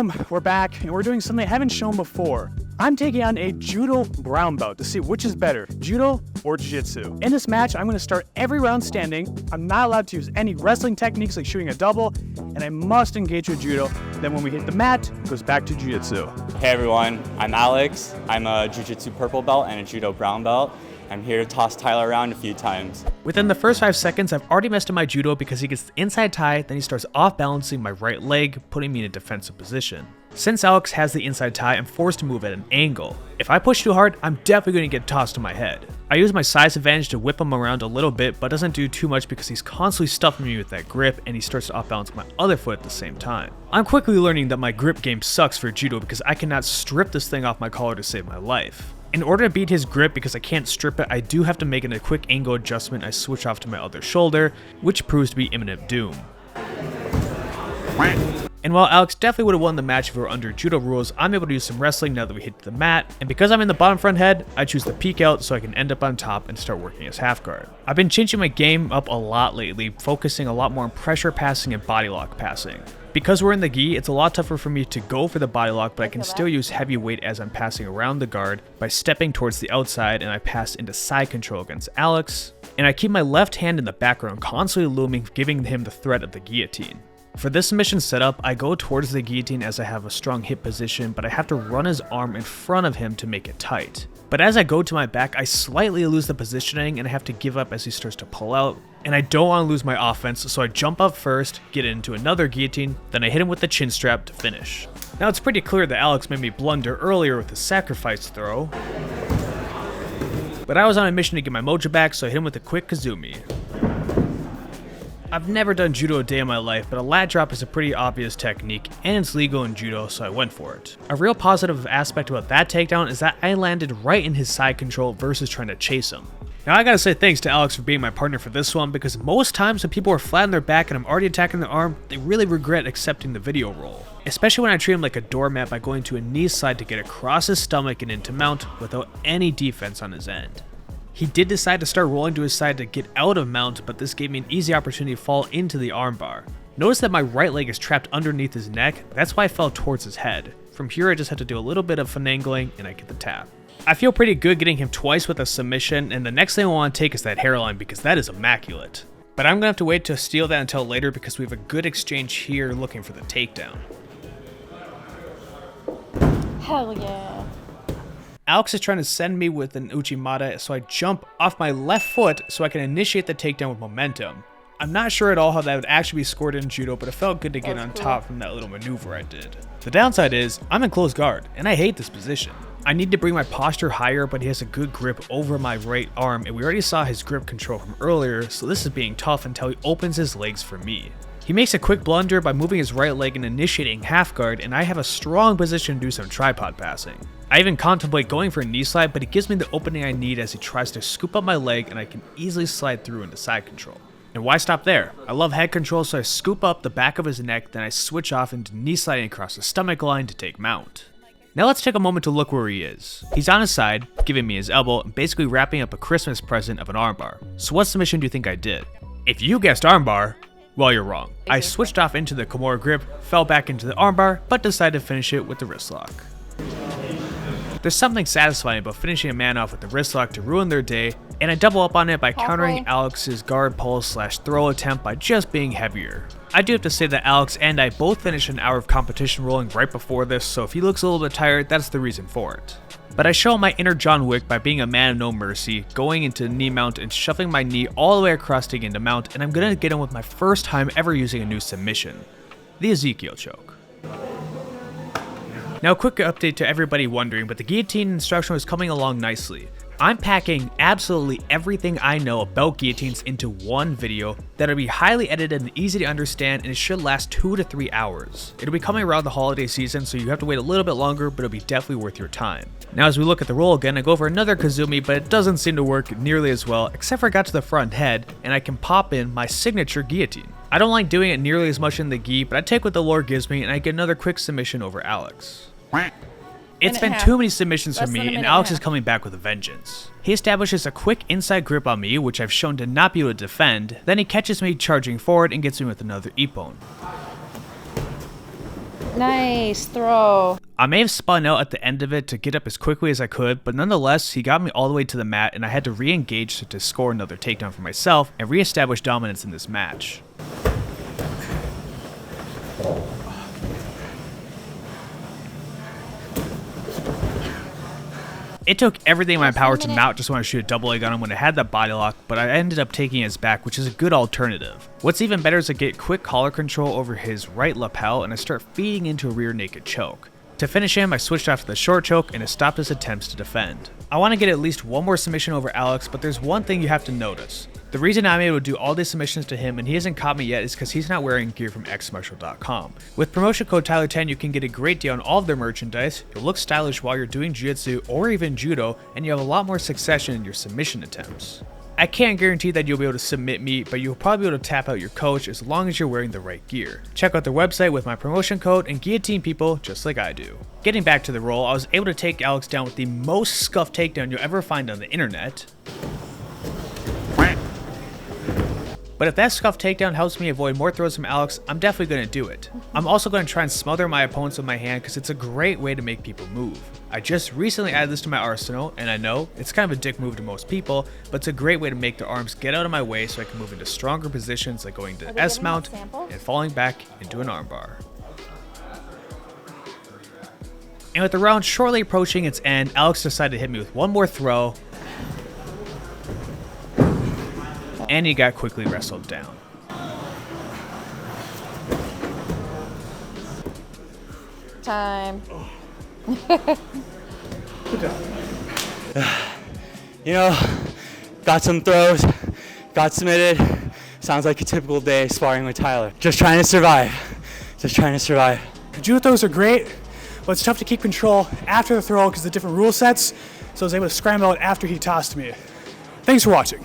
Boom, we're back, and we're doing something I haven't shown before. I'm taking on a Judo brown belt to see which is better, Judo or Jiu Jitsu. In this match, I'm going to start every round standing. I'm not allowed to use any wrestling techniques like shooting a double, and I must engage with Judo. Then when we hit the mat, it goes back to Jiu Jitsu. Hey everyone, I'm Alex. I'm a Jiu Jitsu purple belt and a Judo brown belt. I'm here to toss Tyler around a few times. Within the first 5 seconds, I've already messed up my Judo because he gets the inside tie, then he starts off balancing my right leg, putting me in a defensive position. Since Alex has the inside tie, I'm forced to move at an angle. If I push too hard, I'm definitely going to get tossed to my head. I use my size advantage to whip him around a little bit, but doesn't do too much because he's constantly stuffing me with that grip and he starts to off balance my other foot at the same time. I'm quickly learning that my grip game sucks for Judo because I cannot strip this thing off my collar to save my life. In order to beat his grip, because I can't strip it, I do have to make a quick angle adjustment. I switch off to my other shoulder, which proves to be imminent doom. And while Alex definitely would have won the match if we were under Judo rules, I'm able to use some wrestling now that we hit the mat, and because I'm in the bottom front head, I choose the peek out so I can end up on top and start working as half guard. I've been changing my game up a lot lately, focusing a lot more on pressure passing and body lock passing. Because we're in the gi, it's a lot tougher for me to go for the body lock, but I can still use heavy weight as I'm passing around the guard by stepping towards the outside, and I pass into side control against Alex. And I keep my left hand in the background, constantly looming, giving him the threat of the guillotine. For this submission setup, I go towards the guillotine as I have a strong hip position, but I have to run his arm in front of him to make it tight. But as I go to my back, I slightly lose the positioning and I have to give up as he starts to pull out. And I don't want to lose my offense, so I jump up first, get into another guillotine, then I hit him with the chin strap to finish. Now it's pretty clear that Alex made me blunder earlier with the sacrifice throw, but I was on a mission to get my mojo back, so I hit him with a quick Kazumi. I've never done Judo a day in my life, but a lat drop is a pretty obvious technique, and it's legal in Judo, so I went for it. A real positive aspect about that takedown is that I landed right in his side control versus trying to chase him. Now I gotta say thanks to Alex for being my partner for this one, because most times when people are flat on their back and I'm already attacking their arm, they really regret accepting the video roll. Especially when I treat him like a doormat by going to a knee slide to get across his stomach and into mount without any defense on his end. He did decide to start rolling to his side to get out of mount, but this gave me an easy opportunity to fall into the armbar. Notice that my right leg is trapped underneath his neck, that's why I fell towards his head. From here I just had to do a little bit of finagling and I get the tap. I feel pretty good getting him twice with a submission, and the next thing I want to take is that hairline because that is immaculate. But I'm going to have to wait to steal that until later because we have a good exchange here looking for the takedown. Hell yeah. Alex is trying to send me with an Uchimata, so I jump off my left foot so I can initiate the takedown with momentum. I'm not sure at all how that would actually be scored in Judo, but it felt good to get on top from that little maneuver I did. The downside is, I'm in close guard, and I hate this position. I need to bring my posture higher, but he has a good grip over my right arm, and we already saw his grip control from earlier, so this is being tough until he opens his legs for me. He makes a quick blunder by moving his right leg and initiating half guard, and I have a strong position to do some tripod passing. I even contemplate going for a knee slide, but he gives me the opening I need as he tries to scoop up my leg and I can easily slide through into side control. And why stop there? I love head control, so I scoop up the back of his neck, then I switch off into knee sliding across the stomach line to take mount. Now let's take a moment to look where he is. He's on his side, giving me his elbow, and basically wrapping up a Christmas present of an armbar. So what submission do you think I did? If you guessed armbar, well, you're wrong. I switched off into the Kimura grip, fell back into the armbar, but decided to finish it with the wrist lock. There's something satisfying about finishing a man off with the wrist lock to ruin their day, and I double up on it by countering Alex's guard pull / throw attempt by just being heavier. I do have to say that Alex and I both finished an hour of competition rolling right before this, so if he looks a little bit tired, that's the reason for it. But I show my inner John Wick by being a man of no mercy, going into knee mount and shoving my knee all the way across to get into mount, and I'm gonna get him with my first time ever using a new submission, the Ezekiel choke. Now a quick update to everybody wondering, but the guillotine instruction was coming along nicely. I'm packing absolutely everything I know about guillotines into one video that'll be highly edited and easy to understand, and it should last 2 to 3 hours. It'll be coming around the holiday season, so you have to wait a little bit longer, but it'll be definitely worth your time. Now as we look at the roll again, I go for another Kazumi, but it doesn't seem to work nearly as well, except for I got to the front head, and I can pop in my signature guillotine. I don't like doing it nearly as much in the gi, but I take what the lore gives me, and I get another quick submission over Alex. It's been too many submissions for me, and Alex is coming back with a vengeance. He establishes a quick inside grip on me, which I've shown to not be able to defend, then he catches me charging forward and gets me with another ippon. Nice throw. I may have spun out at the end of it to get up as quickly as I could, but nonetheless, he got me all the way to the mat and I had to re-engage to score another takedown for myself and re-establish dominance in this match. It took everything in my power to not just want to shoot a double leg on him when I had that body lock, but I ended up taking his back, which is a good alternative. What's even better is I get quick collar control over his right lapel and I start feeding into a rear naked choke. To finish him, I switched off to the short choke and it stopped his attempts to defend. I want to get at least one more submission over Alex, but there's one thing you have to notice. The reason I'm able to do all these submissions to him and he hasn't caught me yet is because he's not wearing gear from xmartial.com. With promotion code Tyler10, you can get a great deal on all of their merchandise, you'll look stylish while you're doing jiu-jitsu or even judo, and you have a lot more succession in your submission attempts. I can't guarantee that you'll be able to submit me, but you'll probably be able to tap out your coach as long as you're wearing the right gear. Check out their website with my promotion code and guillotine people just like I do. Getting back to the roll, I was able to take Alex down with the most scuffed takedown you'll ever find on the internet. But if that scuffed takedown helps me avoid more throws from Alex, I'm definitely going to do it. I'm also going to try and smother my opponents with my hand because it's a great way to make people move. I just recently added this to my arsenal, and I know it's kind of a dick move to most people, but it's a great way to make their arms get out of my way so I can move into stronger positions like going to S-mount and falling back into an armbar. And with the round shortly approaching its end, Alex decided to hit me with one more throw, and he got quickly wrestled down. Time. You know, got some throws, got submitted. Sounds like a typical day sparring with Tyler. Just trying to survive. Just trying to survive. Judo throws are great, but it's tough to keep control after the throw because of the different rule sets, so I was able to scramble out after he tossed me. Thanks for watching.